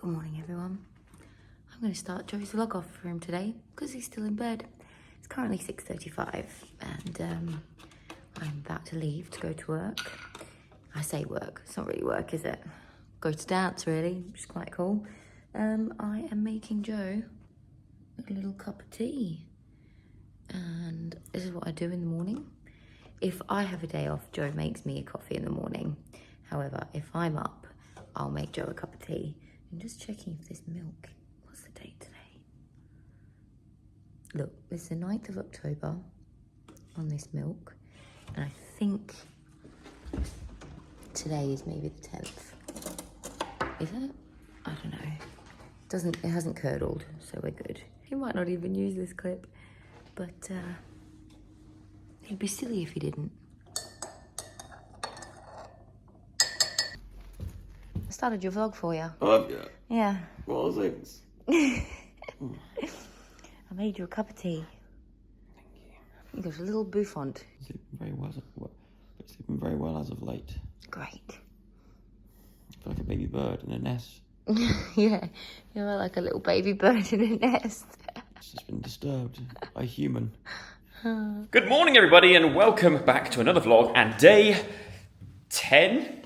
Good morning, everyone. I'm going to start Joe's vlog off for him today because he's still in bed. It's currently 6:35 and I'm about to leave to go to work. I say work, it's not really work, is it? Go to dance, really, which is quite cool. I am making Joe a little cup of tea. And this is what I do in the morning. If I have a day off, Joe makes me a coffee in the morning. However, if I'm up, I'll make Joe a cup of tea. I'm just checking if this milk, what's the date today? Look, it's the 9th of October on this milk. And I think today is maybe the 10th. Is it? I don't know. It hasn't curdled, so we're good. He might not even use this clip, but he'd be silly if he didn't. I started your vlog for you. Oh, have you? Yeah. What are things? I made you a cup of tea. Thank you. You got a little bouffant. Sleeping very well as of late. Great. I feel like a baby bird in a nest. Yeah, you're like a little baby bird in a nest. It's just been disturbed by a human. Good morning, everybody, and welcome back to another vlog and day 10?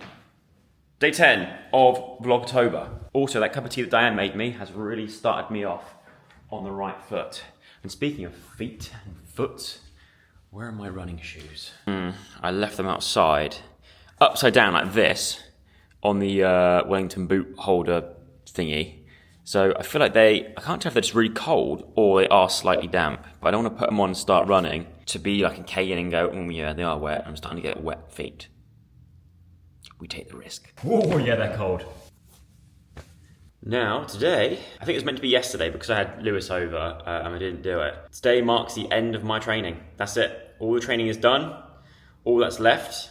Day 10 of Vlogtober. Also, that cup of tea that Diane made me has really started me off on the right foot. And speaking of feet and foot, where are my running shoes? I left them outside, upside down like this, on the Wellington boot holder thingy. So I feel like I can't tell if they're just really cold or they are slightly damp. But I don't want to put them on and start running to be like a Kagan and go, oh yeah, they are wet. I'm starting to get wet feet. We take the risk. Oh yeah, they're cold. Now, today, I think it was meant to be yesterday because I had Lewis over and I didn't do it. Today marks the end of my training. That's it. All the training is done. All that's left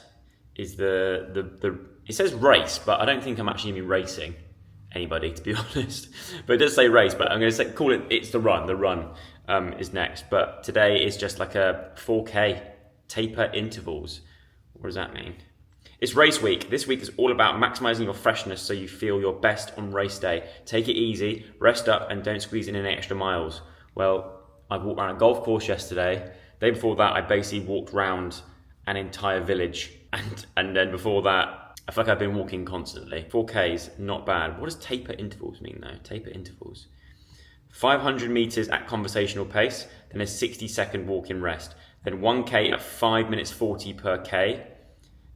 is it says race, but I don't think I'm actually going to be racing anybody, to be honest. But it does say race, but I'm going to call it, it's the run. The run is next. But today is just like a 4K taper intervals. What does that mean? It's race week. This week is all about maximizing your freshness so you feel your best on race day. Take it easy, rest up, and don't squeeze in any extra miles. Well, I walked around a golf course yesterday. The day before that, I basically walked around an entire village. And then before that, I feel like I've been walking constantly. 4Ks, not bad. What does taper intervals mean though? Taper intervals. 500 meters at conversational pace, then a 60-second walk-in rest. Then 1K at 5 minutes 40 per K.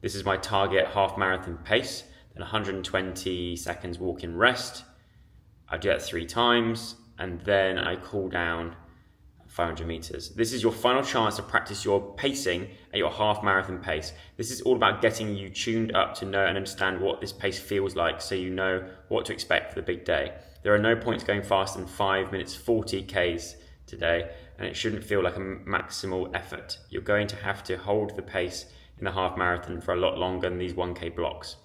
This is my target half marathon pace. Then 120 seconds walk-in rest. I do that 3 times, and then I cool down 500 meters. This is your final chance to practice your pacing at your half marathon pace. This is all about getting you tuned up to know and understand what this pace feels like so you know what to expect for the big day. There are no points going faster than 5 minutes 40 Ks today, and it shouldn't feel like a maximal effort. You're going to have to hold the pace in the half marathon for a lot longer than these 1K blocks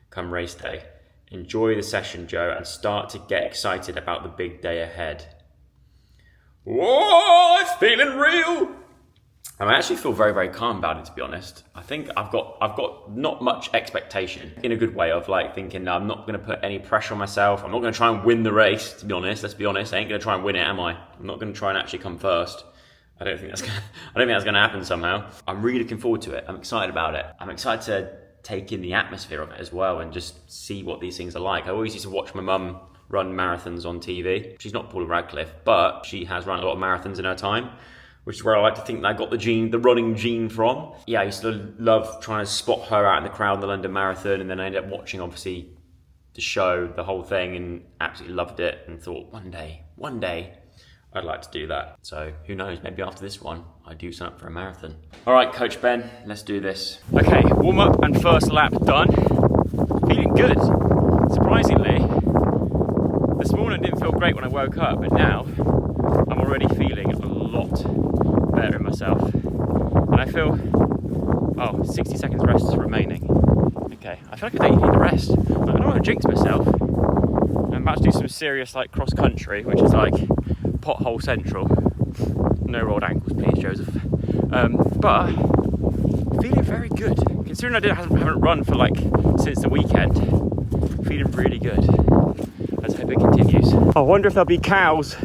come race day. Enjoy the session, Joe, and start to get excited about the big day ahead. Whoa, it's feeling real. I actually feel very, very calm about it, to be honest. I think I've got not much expectation in a good way of like thinking I'm not going to put any pressure on myself. I'm not going to try and win the race, to be honest. Let's be honest. I ain't going to try and win it, am I? I'm not going to try and actually come first. I don't think that's going to happen somehow. I'm really looking forward to it. I'm excited about it. I'm excited to take in the atmosphere of it as well and just see what these things are like. I always used to watch my mum run marathons on TV. She's not Paula Radcliffe, but she has run a lot of marathons in her time, which is where I like to think that I got the running gene from. Yeah, I used to love trying to spot her out in the crowd in the London Marathon, and then I ended up watching, obviously, the show, the whole thing, and absolutely loved it and thought, one day, I'd like to do that. So who knows, maybe after this one, I do sign up for a marathon. All right, Coach Ben, let's do this. Okay, warm up and first lap done. Feeling good. Surprisingly, this morning I didn't feel great when I woke up, but now I'm already feeling a lot better in myself. And I feel, 60 seconds rest is remaining. Okay, I feel like I don't even need the rest. I don't want to jinx myself. I'm about to do some serious like cross country, which is like pothole central. No rolled ankles, please, Joseph. But feeling very good. Considering I haven't run for like since the weekend, feeling really good. Let's hope it I wonder if there'll be cows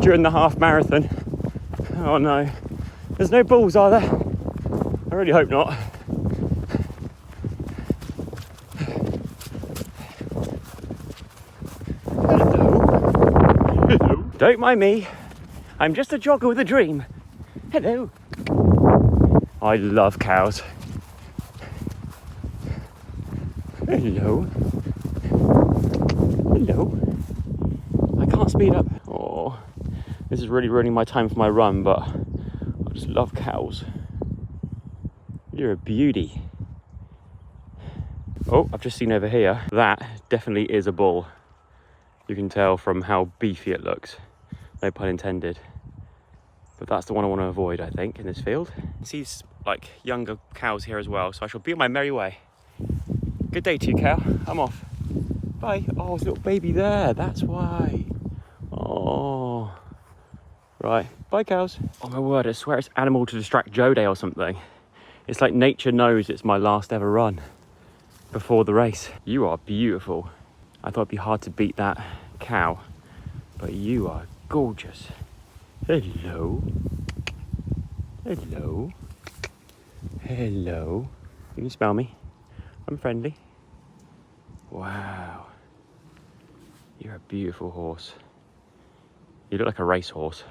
during the half marathon. Oh no. There's no bulls, are there? I really hope not. Hello. Don't mind me. I'm just a jogger with a dream. Hello. I love cows. Hello. Hello. I can't speed up. Oh, this is really ruining my time for my run, but I just love cows. You're a beauty. Oh, I've just seen over here. That definitely is a bull. You can tell from how beefy it looks. No pun intended. But that's the one I want to avoid, I think, in this field. See, like younger cows here as well, so I shall be on my merry way. Good day to you, cow. I'm off. Bye. Oh, there's a little baby there. That's why. Oh. Right. Bye, cows. Oh my word, I swear it's animal to distract Joe Day or something. It's like nature knows it's my last ever run before the race. You are beautiful. I thought it'd be hard to beat that cow, but you are gorgeous. Hello. Hello. Hello. Can you smell me? I'm friendly. Wow. You're a beautiful horse. You look like a racehorse.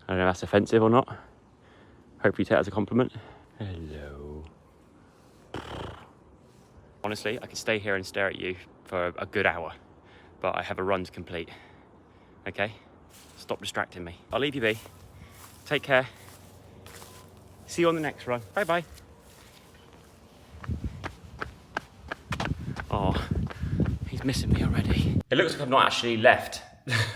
I don't know if that's offensive or not. Hope you take it as a compliment. Hello. Honestly, I could stay here and stare at you for a good hour, but I have a run to complete. Okay? Stop distracting me. I'll leave you be. Take care. See you on the next run. Bye-bye. Oh, he's missing me already. It looks like I've not actually left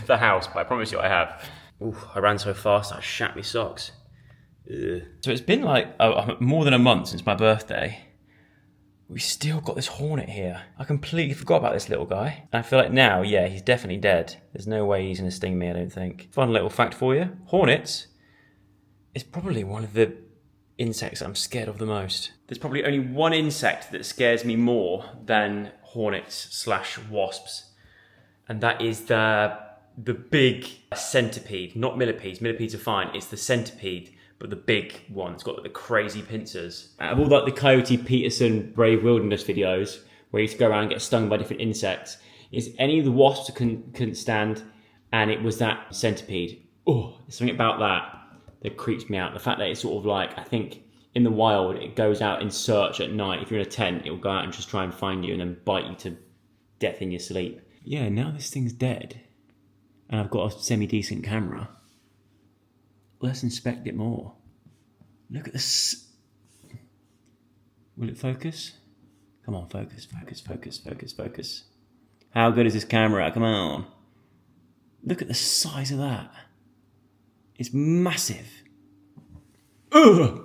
the house, but I promise you I have. Ooh, I ran so fast I shat my socks. Ugh. So it's been like more than a month since my birthday. We still got this hornet here. I completely forgot about this little guy. And I feel like now, yeah, he's definitely dead. There's no way he's gonna sting me, I don't think. Fun little fact for you. Hornets is probably one of the insects I'm scared of the most. There's probably only one insect that scares me more than hornets/wasps. And that is the big centipede, not millipedes. Millipedes are fine, it's the centipede. But the big one, it's got like the crazy pincers. Out of all like the Coyote Peterson Brave Wilderness videos, where you used to go around and get stung by different insects, it's any of the wasps couldn't stand, and it was that centipede. Oh, there's something about that creeps me out. The fact that it's sort of like, I think in the wild, it goes out in search at night. If you're in a tent, it'll go out and just try and find you and then bite you to death in your sleep. Yeah, now this thing's dead, and I've got a semi-decent camera. Let's inspect it more. Look at this. Will it focus? Come on, focus, focus, focus, focus, focus. How good is this camera? Come on. Look at the size of that. It's massive. Ugh!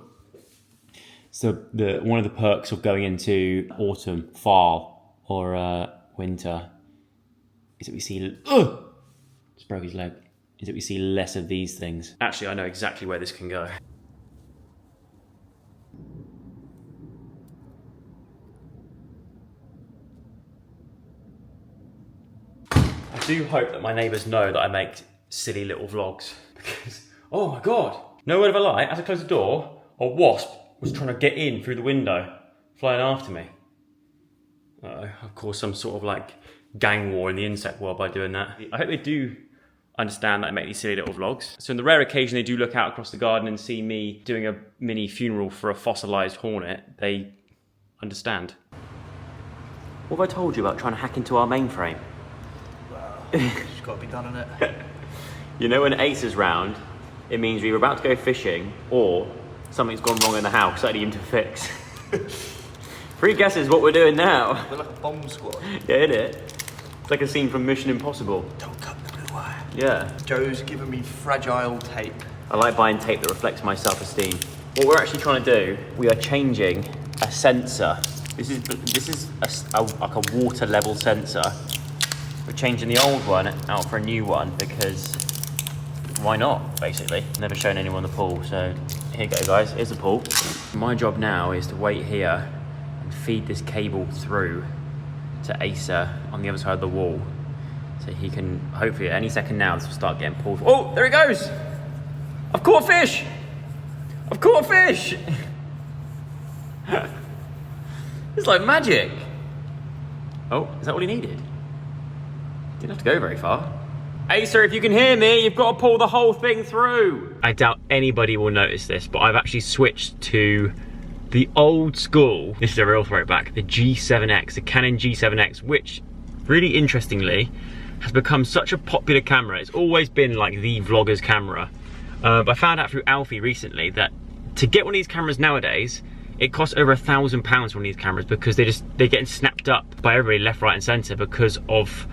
So one of the perks of going into autumn, fall, or winter is that we see... Just broke his leg. Is that we see less of these things. Actually, I know exactly where this can go. I do hope that my neighbours know that I make silly little vlogs. Because, oh my God, no word of a lie, as I closed the door, a wasp was trying to get in through the window, flying after me. I've caused some sort of like gang war in the insect world by doing that. I hope they do understand that I make these silly little vlogs. So in the rare occasion they do look out across the garden and see me doing a mini funeral for a fossilised hornet, they understand. What have I told you about trying to hack into our mainframe? Well, it's got to be done, innit? You know when Ace is round, it means we're about to go fishing or something's gone wrong in the house that I need him to fix. 3 guesses what we're doing now. We're like a bomb squad. Yeah, innit? It's like a scene from Mission Impossible. Don't cut the blue wire. Yeah. Joe's giving me fragile tape. I like buying tape that reflects my self-esteem. What we're actually trying to do, we are changing a sensor. This is like a water level sensor. We're changing the old one out for a new one because why not, basically? Never shown anyone the pool, so here you go guys, here's the pool. My job now is to wait here and feed this cable through to Acer on the other side of the wall. So he can, hopefully any second now, this will start getting pulled. Oh, there he goes! I've caught a fish! I've caught a fish! It's like magic. Oh, is that all he needed? Didn't have to go very far. Hey sir, if you can hear me, you've got to pull the whole thing through. I doubt anybody will notice this, but I've actually switched to the old school, this is a real throwback, the G7X, the Canon G7X, which really interestingly has become such a popular camera. It's always been like the vlogger's camera. But I found out through Alfie recently that to get one of these cameras nowadays, it costs over £1,000 for one of these cameras because they're getting snapped up by everybody left, right and centre because of,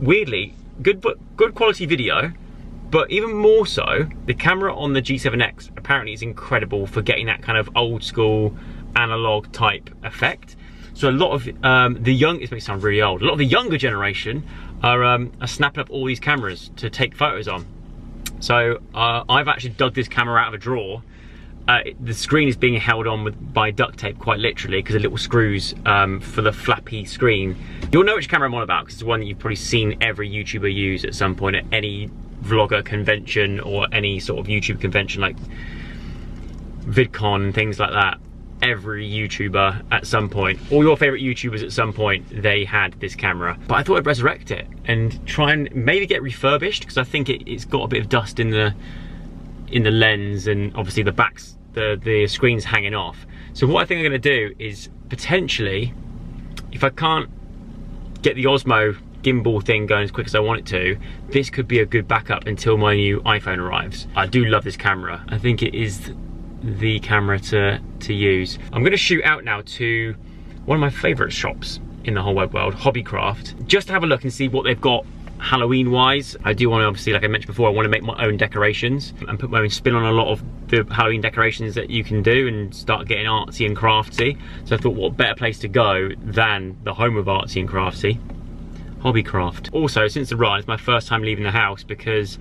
weirdly, good quality video, but even more so, the camera on the G7X apparently is incredible for getting that kind of old school analog type effect. So a lot of this may sound really old, a lot of the younger generation are snapping up all these cameras to take photos on. So I've actually dug this camera out of a drawer. The screen is being held on by duct tape, quite literally, because the little screws for the flappy screen. You'll know which camera I'm on about, because it's the one that you've probably seen every YouTuber use at some point at any vlogger convention or any sort of YouTube convention like VidCon, things like that. Every YouTuber at some point, all your favorite YouTubers at some point, they had this camera. But I thought I'd resurrect it and try and maybe get refurbished, because I think it's got a bit of dust in the lens, and obviously the screen's hanging off. So what I think I'm going to do is potentially, if I can't get the Osmo gimbal thing going as quick as I want it to, this could be a good backup until my new iPhone arrives. I do love this camera. I think it is the camera to use. I'm going to shoot out now to one of my favourite shops in the whole web world, Hobbycraft, just to have a look and see what they've got Halloween wise. I do want to, obviously, like I mentioned before, I want to make my own decorations and put my own spin on a lot of the Halloween decorations that you can do and start getting artsy and crafty. So I thought, what better place to go than the home of artsy and crafty, Hobbycraft. Also, since the run, it's my first time leaving the house because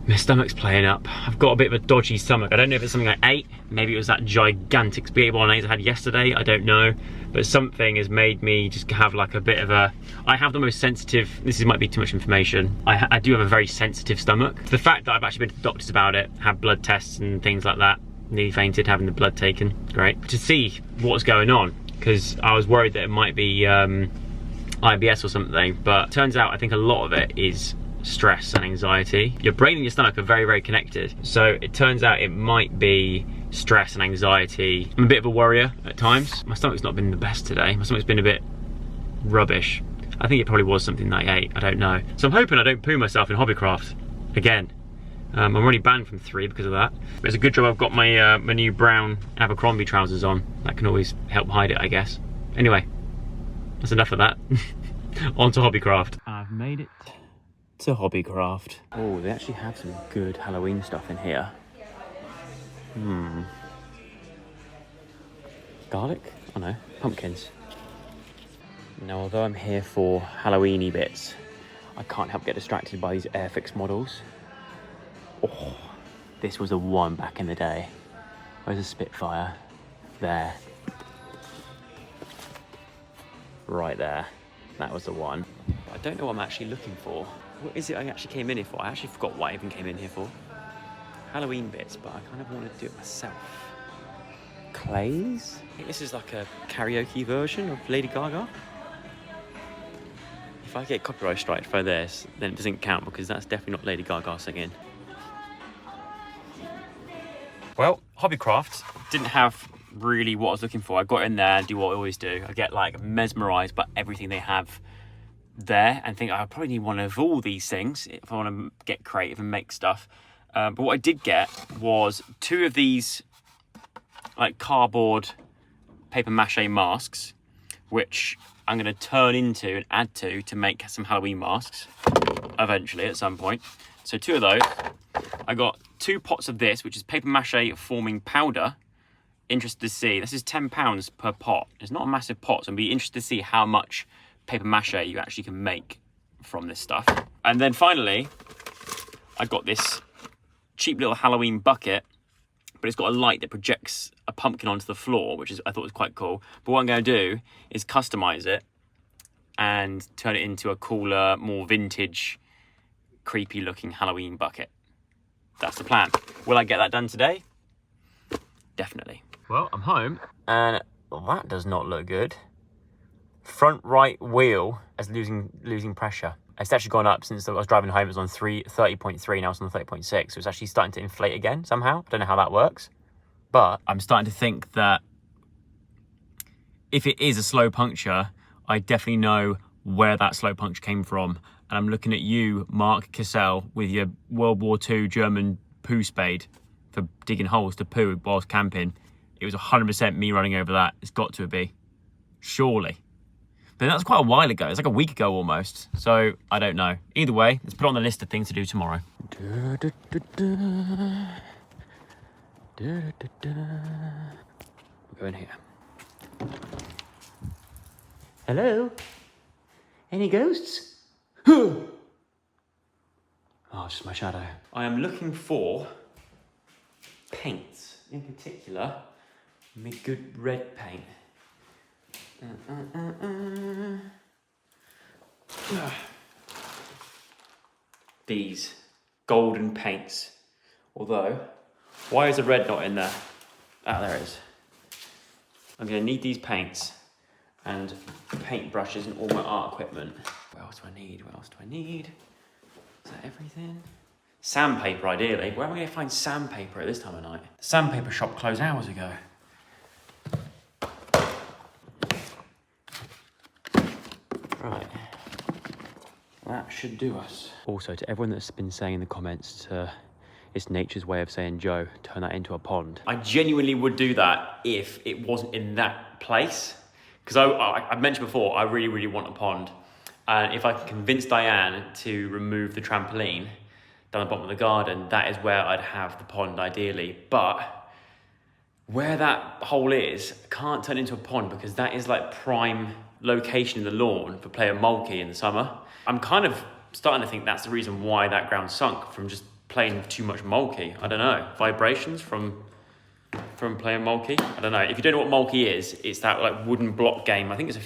my stomach's playing up. I've got a bit of a dodgy stomach. I don't know if it's something I ate. Maybe it was that gigantic spaghetti bolognese I had yesterday. I don't know. But something has made me just have like a bit of a... I have the most sensitive... This might be too much information. I do have a very sensitive stomach. The fact that I've actually been to doctors about it, had blood tests and things like that. Nearly fainted having the blood taken. Great. To see what's going on, because I was worried that it might be IBS or something. But turns out I think a lot of it is stress and anxiety. Your brain and your stomach are very, very connected. So it turns out it might be stress and anxiety. I'm a bit of a worrier at times. My stomach's not been the best today. My stomach's been a bit rubbish. I think it probably was something that I ate. I don't know. So I'm hoping I don't poo myself in Hobbycraft again. I'm already banned from 3 because of that. But it's a good job I've got my my new brown Abercrombie trousers on. That can always help hide it, I guess. Anyway, that's enough of that. On to Hobbycraft. I've made it to Hobbycraft. Oh, they actually have some good Halloween stuff in here. Garlic? Oh no, pumpkins. Now, although I'm here for Halloween-y bits, I can't help get distracted by these Airfix models. Oh, this was a one back in the day. Where's a Spitfire? There. Right there. That was the one. I don't know what I'm actually looking for. What is it I actually came in here for? I actually forgot what I even came in here for. Halloween bits, but I kind of want to do it myself. Clays? I think this is like a karaoke version of Lady Gaga. If I get copyright striked for this, then it doesn't count because that's definitely not Lady Gaga singing. Well, Hobbycraft didn't have really what I was looking for. I got in there and do what I always do. I get like mesmerised by everything they have there and think I probably need one of all these things if I want to get creative and make stuff. But what I did get was 2 of these like cardboard paper mache masks, which I'm going to turn into and add to make some Halloween masks eventually at some point. So 2 of those. I got 2 pots of this, which is paper mache forming powder. Interested to see. This is £10 per pot. It's not a massive pot, so I'd be interested to see how much paper mache you actually can make from this stuff. And then finally, I got this cheap little Halloween bucket, but it's got a light that projects a pumpkin onto the floor, which is I thought was quite cool. But what I'm going to do is customize it and turn it into a cooler, more vintage, creepy looking Halloween bucket. That's the plan. Will I get that done today? Definitely. Well, I'm home, and that does not look good. Front right wheel is losing pressure. It's actually gone up since I was driving home. It was on 30.3, now it's on 30.6. So it's actually starting to inflate again somehow. Don't know how that works. But I'm starting to think that if it is a slow puncture, I definitely know where that slow puncture came from. And I'm looking at you, Mark Cassell, with your World War II German poo spade for digging holes to poo whilst camping. It was 100% me running over that. It's got to be. Surely. But that's quite a while ago. It's like a week ago almost. So I don't know. Either way, let's put it on the list of things to do tomorrow. We're going here. Hello? Any ghosts? Oh, just my shadow. I am looking for paints. In particular, me good red paint. These golden paints. Although, why is the red not in there? Ah, there it is. I'm gonna need these paints and paint brushes and all my art equipment. What else do I need? What else do I need? Is that everything? Sandpaper, ideally. Where am I gonna find sandpaper at this time of night? The sandpaper shop closed hours ago. Right, that should do us. Also, to everyone that's been saying in the comments, it's nature's way of saying, Joe, turn that into a pond. I genuinely would do that if it wasn't in that place. Because I mentioned before, I really, really want a pond. And if I can convince Diane to remove the trampoline down the bottom of the garden, that is where I'd have the pond ideally. But where that hole is, can't turn into a pond because that is like prime location in the lawn for playing mulki in the summer. I'm kind of starting to think that's the reason why that ground sunk, from just playing too much mulki. I don't know, vibrations from playing mulki. I don't know. If you don't know what mulki is, it's that like wooden block game. I think it's a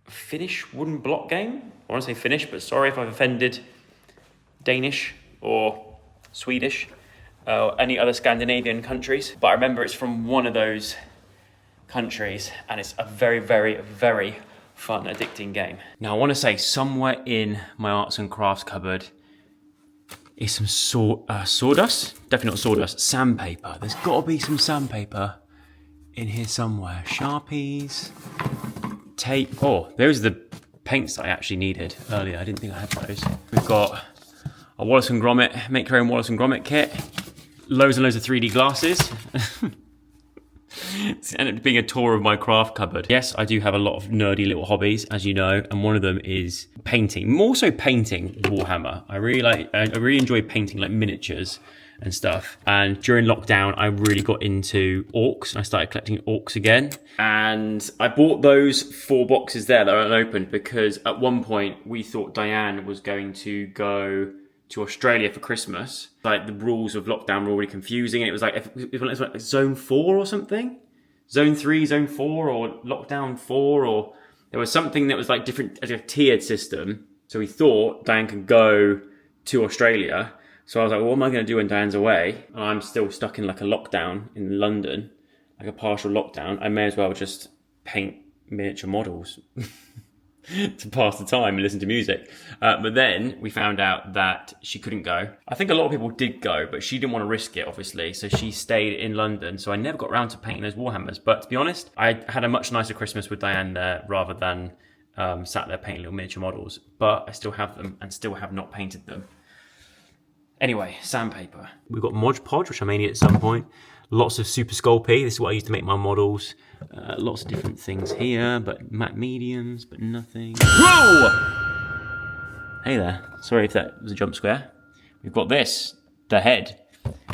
Finnish wooden block game. I want to say Finnish, but sorry if I've offended Danish or Swedish or any other Scandinavian countries. But I remember it's from one of those countries, and it's a very, very, very fun, addicting game. Now, I want to say somewhere in my arts and crafts cupboard is some sawdust. Definitely not sawdust. Sandpaper. There's got to be some sandpaper in here somewhere. Sharpies, tape. Oh, those are the paints that I actually needed earlier. I didn't think I had those. We've got a Wallace and Gromit, make your own Wallace and Gromit kit. Loads and loads of 3D glasses. It's ended up being a tour of my craft cupboard. Yes, I do have a lot of nerdy little hobbies, as you know, and one of them is painting. More so painting Warhammer. I really enjoy painting like miniatures and stuff. And during lockdown, I really got into orcs, and I started collecting orcs again. And I bought those 4 boxes there that are unopened because at one point we thought Diane was going to go to Australia for Christmas. Like, the rules of lockdown were already confusing, and it was like zone 4 or something, zone 3, zone 4, or lockdown 4, or there was something that was like different, like a tiered system. So we thought Diane could go to Australia. So I was like, well, what am I going to do when Diane's away? And I'm still stuck in like a lockdown in London, like a partial lockdown. I may as well just paint miniature models to pass the time and listen to music. But then we found out that she couldn't go. I think a lot of people did go, but she didn't want to risk it, obviously. So she stayed in London. So I never got around to painting those Warhammers. But to be honest, I had a much nicer Christmas with Diane there rather than sat there painting little miniature models. But I still have them and still have not painted them. Anyway, sandpaper. We've got Mod Podge, which I may need at some point. Lots of Super Sculpey. This is what I use to make my models. Lots of different things here, but matte mediums, but nothing. Whoa! Hey there. Sorry if that was a jump scare. We've got this, the head,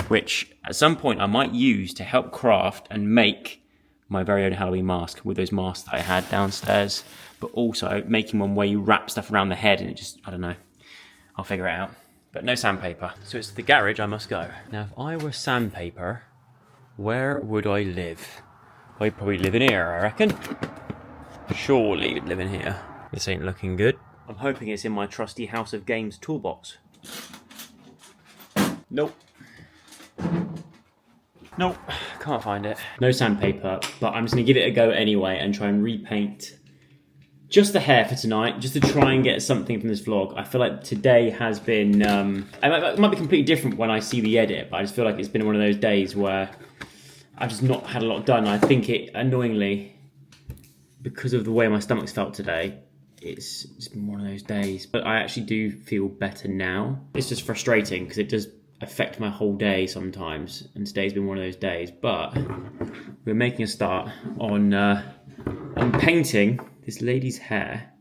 which at some point I might use to help craft and make my very own Halloween mask with those masks that I had downstairs, but also making one where you wrap stuff around the head and it just, I don't know. I'll figure it out. But no sandpaper. So it's the garage I must go. Now, if I were sandpaper, where would I live? I'd probably live in here, I reckon. surely been living here. This ain't looking good. I'm hoping it's in my trusty House of Games toolbox. Nope. Nope, can't find it. No sandpaper, but I'm just gonna give it a go anyway and try and repaint just the hair for tonight, just to try and get something from this vlog. I feel like today has been, it might be completely different when I see the edit, but I just feel like it's been one of those days where I've just not had a lot done. I think it, annoyingly, because of the way my stomach's felt today, it's been one of those days. But I actually do feel better now. It's just frustrating because it does affect my whole day sometimes, and today's been one of those days. But we're making a start on painting this lady's hair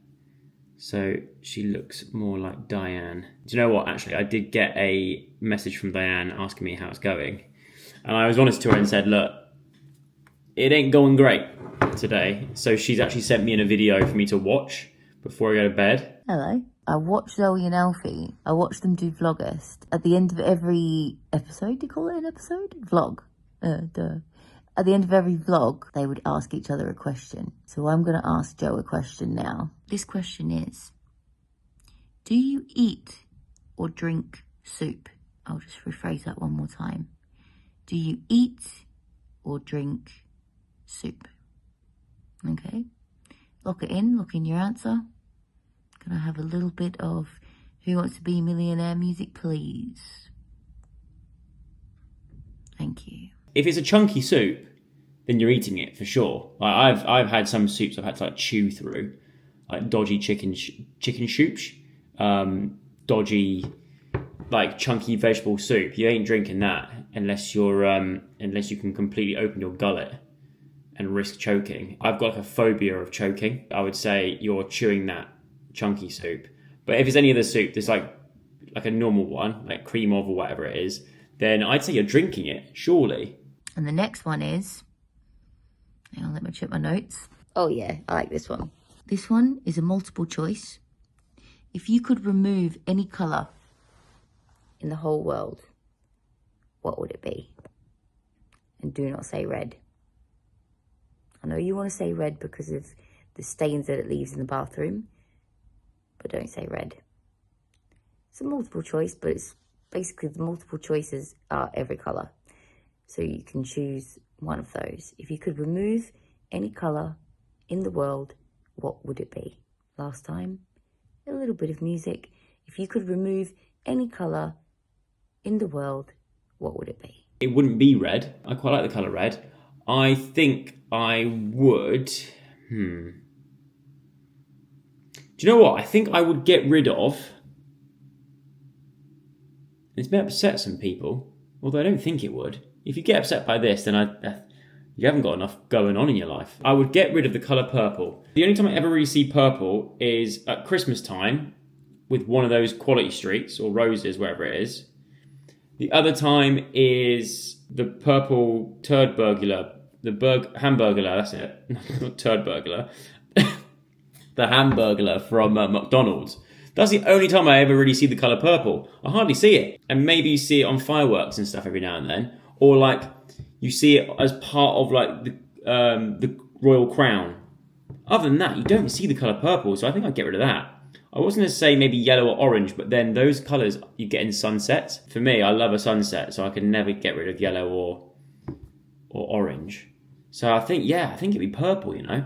so she looks more like Diane. Do you know what, actually, I did get a message from Diane asking me how it's going, and I was honest to her and said, look, it ain't going great today. So she's actually sent me in a video for me to watch before I go to bed. Hello. I watch Zoe and Alfie. I watch them do Vlogust. At the end of every episode, do you call it an episode? Vlog. At the end of every vlog, they would ask each other a question. So I'm going to ask Joe a question now. This question is, do you eat or drink soup? I'll just rephrase that one more time. Do you eat or drink soup? Okay. Lock it in. Lock in your answer. Can I have a little bit of Who Wants to Be a Millionaire music, please? Thank you. If it's a chunky soup, then you're eating it for sure. Like I've had some soups I've had to like chew through, like dodgy chicken soups, dodgy like chunky vegetable soup. You ain't drinking that unless you're unless you can completely open your gullet and risk choking. I've got like a phobia of choking. I would say you're chewing that chunky soup. But if it's any other soup that's like a normal one, like cream of or whatever it is, then I'd say you're drinking it, surely. And the next one is, hang on, let me check my notes. Oh yeah, I like this one. This one is a multiple choice. If you could remove any colour in the whole world, what would it be? And do not say red. I know you want to say red because of the stains that it leaves in the bathroom, but don't say red. It's a multiple choice, but it's basically the multiple choices are every colour. So you can choose one of those. If you could remove any colour in the world, what would it be? Last time, a little bit of music. If you could remove any colour in the world, what would it be? It wouldn't be red. I quite like the colour red. I think I would... Do you know what? I think I would get rid of... It's may upset some people, although I don't think it would. If you get upset by this, then you haven't got enough going on in your life. I would get rid of the colour purple. The only time I ever really see purple is at Christmas time with one of those quality streaks or roses, wherever it is. The other time is the purple turd burglar, hamburglar, that's it, not turd burglar. The hamburglar from McDonald's. That's the only time I ever really see the colour purple. I hardly see it. And maybe you see it on fireworks and stuff every now and then. Or like you see it as part of like the royal crown. Other than that, you don't see the colour purple, so I think I'd get rid of that. I was going to say maybe yellow or orange, but then those colours you get in sunsets. For me, I love a sunset, so I can never get rid of yellow or orange. So I think it'd be purple, you know.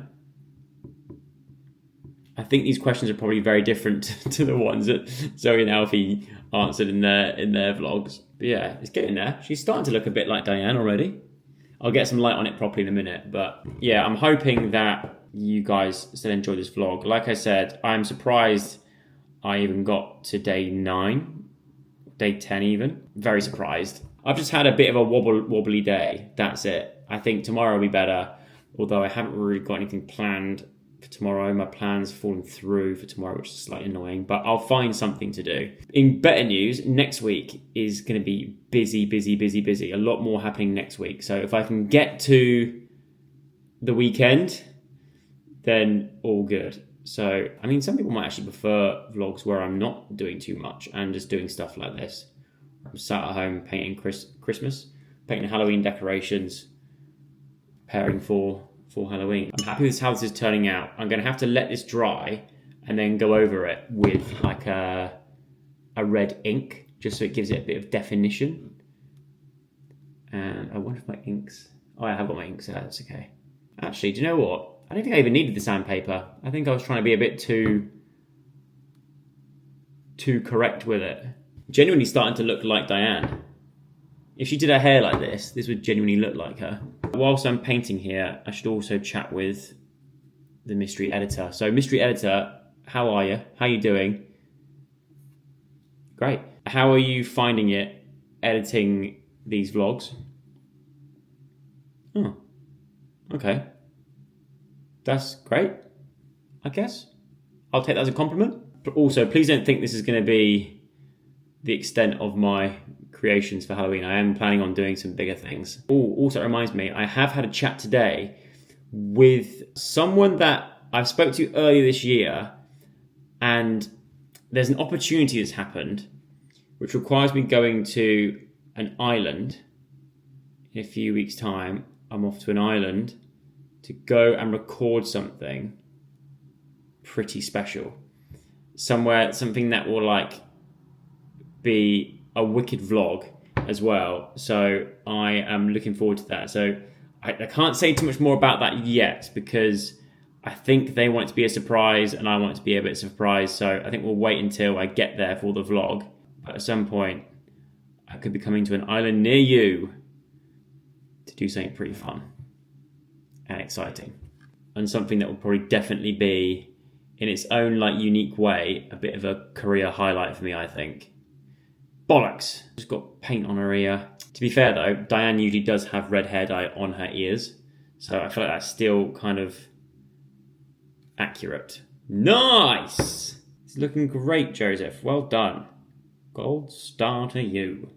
I think these questions are probably very different to the ones that Zoe and Alfie answered in their vlogs. But yeah, it's getting there. She's starting to look a bit like Diane already. I'll get some light on it properly in a minute. But yeah, I'm hoping that you guys still enjoy this vlog. Like I said, I'm surprised I even got to day 9, day 10 even. Very surprised. I've just had a bit of a wobbly day. That's it. I think tomorrow will be better. Although I haven't really got anything planned for tomorrow. My plan's fallen through for tomorrow, which is slightly annoying, but I'll find something to do. In better news, next week is going to be busy. A lot more happening next week. So if I can get to the weekend, then all good. So, I mean, some people might actually prefer vlogs where I'm not doing too much and just doing stuff like this. I'm sat at home painting Christmas, painting Halloween decorations, preparing for for Halloween. I'm happy with how this is turning out. I'm going to have to let this dry and then go over it with like a red ink, just so it gives it a bit of definition. And I wonder if my inks... Oh, I have got my inks out, that's okay. Actually, do you know what? I don't think I even needed the sandpaper. I think I was trying to be a bit too correct with it. Genuinely starting to look like Diane. If she did her hair like this would genuinely look like her. Whilst I'm painting here, I should also chat with the mystery editor. So, mystery editor, how are you? How are you doing? Great. How are you finding it editing these vlogs? Oh, okay. That's great, I guess. I'll take that as a compliment. But also, please don't think this is going to be the extent of my creations for Halloween. I am planning on doing some bigger things. Oh, also it reminds me, I have had a chat today with someone that I've spoke to earlier this year, and there's an opportunity that's happened which requires me going to an island in a few weeks' time. I'm off to an island to go and record something pretty special. Something that will like be a wicked vlog as well. So I am looking forward to that. So I can't say too much more about that yet because I think they want it to be a surprise and I want it to be a bit of a surprise. So I think we'll wait until I get there for the vlog. But at some point, I could be coming to an island near you to do something pretty fun and exciting. And something that will probably definitely be, in its own like unique way, a bit of a career highlight for me, I think. Bollocks! Just got paint on her ear. To be fair though, Diane usually does have red hair dye on her ears. So I feel like that's still kind of accurate. Nice! It's looking great, Joseph. Well done. Gold star to you.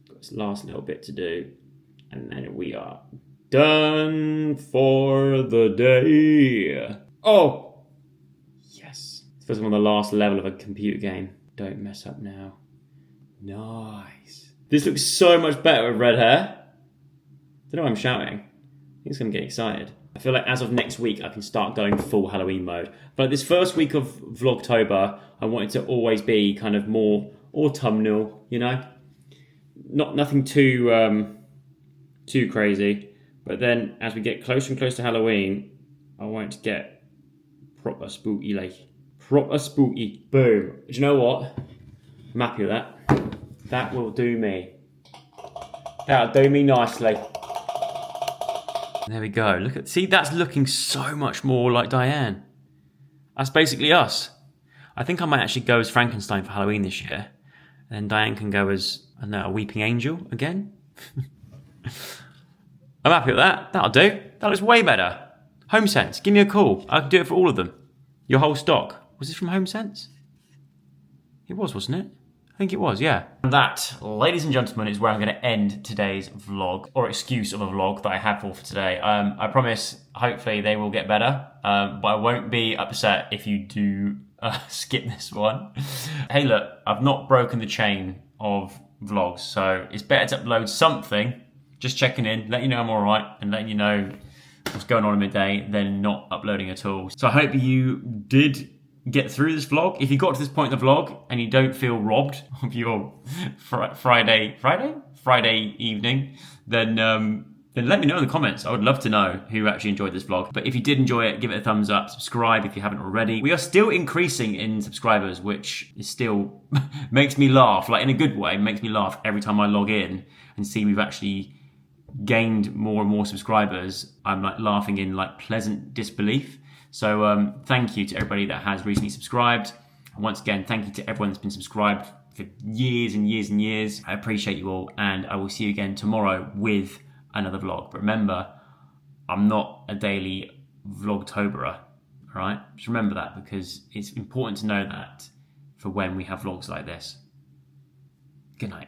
Got this last little bit to do. And then we are done for the day. Oh! Yes. It's first on the last level of a computer game. Don't mess up now. Nice. This looks so much better with red hair. Don't know why I'm shouting. I think it's going to get excited. I feel like as of next week, I can start going full Halloween mode. But this first week of Vlogtober, I want it to always be kind of more autumnal, you know? Nothing too crazy. But then as we get closer and closer to Halloween, I want it to get proper spooky, like. Proper spooky. Boom. Do you know what? I'm happy with that. That will do me. That'll do me nicely. There we go. Look at, see, that's looking so much more like Diane. That's basically us. I think I might actually go as Frankenstein for Halloween this year. And Diane can go as, I don't know, a weeping angel again. I'm happy with that. That'll do. That looks way better. HomeSense, give me a call. I can do it for all of them. Your whole stock. Was this from HomeSense? It was, wasn't it? I think it was, yeah. And that, ladies and gentlemen, is where I'm going to end today's vlog, or excuse of a vlog that I have for today. I promise, hopefully, they will get better, but I won't be upset if you do skip this one. Hey, look, I've not broken the chain of vlogs, so it's better to upload something, just checking in, letting you know I'm all right, and letting you know what's going on in my day, than not uploading at all. So I hope you did get through this vlog. If you got to this point in the vlog and you don't feel robbed of your Friday evening, then let me know in the comments. I would love to know who actually enjoyed this vlog. But if you did enjoy it, give it a thumbs up, subscribe if you haven't already. We are still increasing in subscribers, which is still makes me laugh, like in a good way, makes me laugh every time I log in and see we've actually gained more and more subscribers. I'm like laughing in like pleasant disbelief. So thank you to everybody that has recently subscribed. And once again, thank you to everyone that's been subscribed for years and years and years. I appreciate you all, and I will see you again tomorrow with another vlog. But remember, I'm not a daily vlogtoberer, all right? Just remember that, because it's important to know that for when we have vlogs like this. Good night.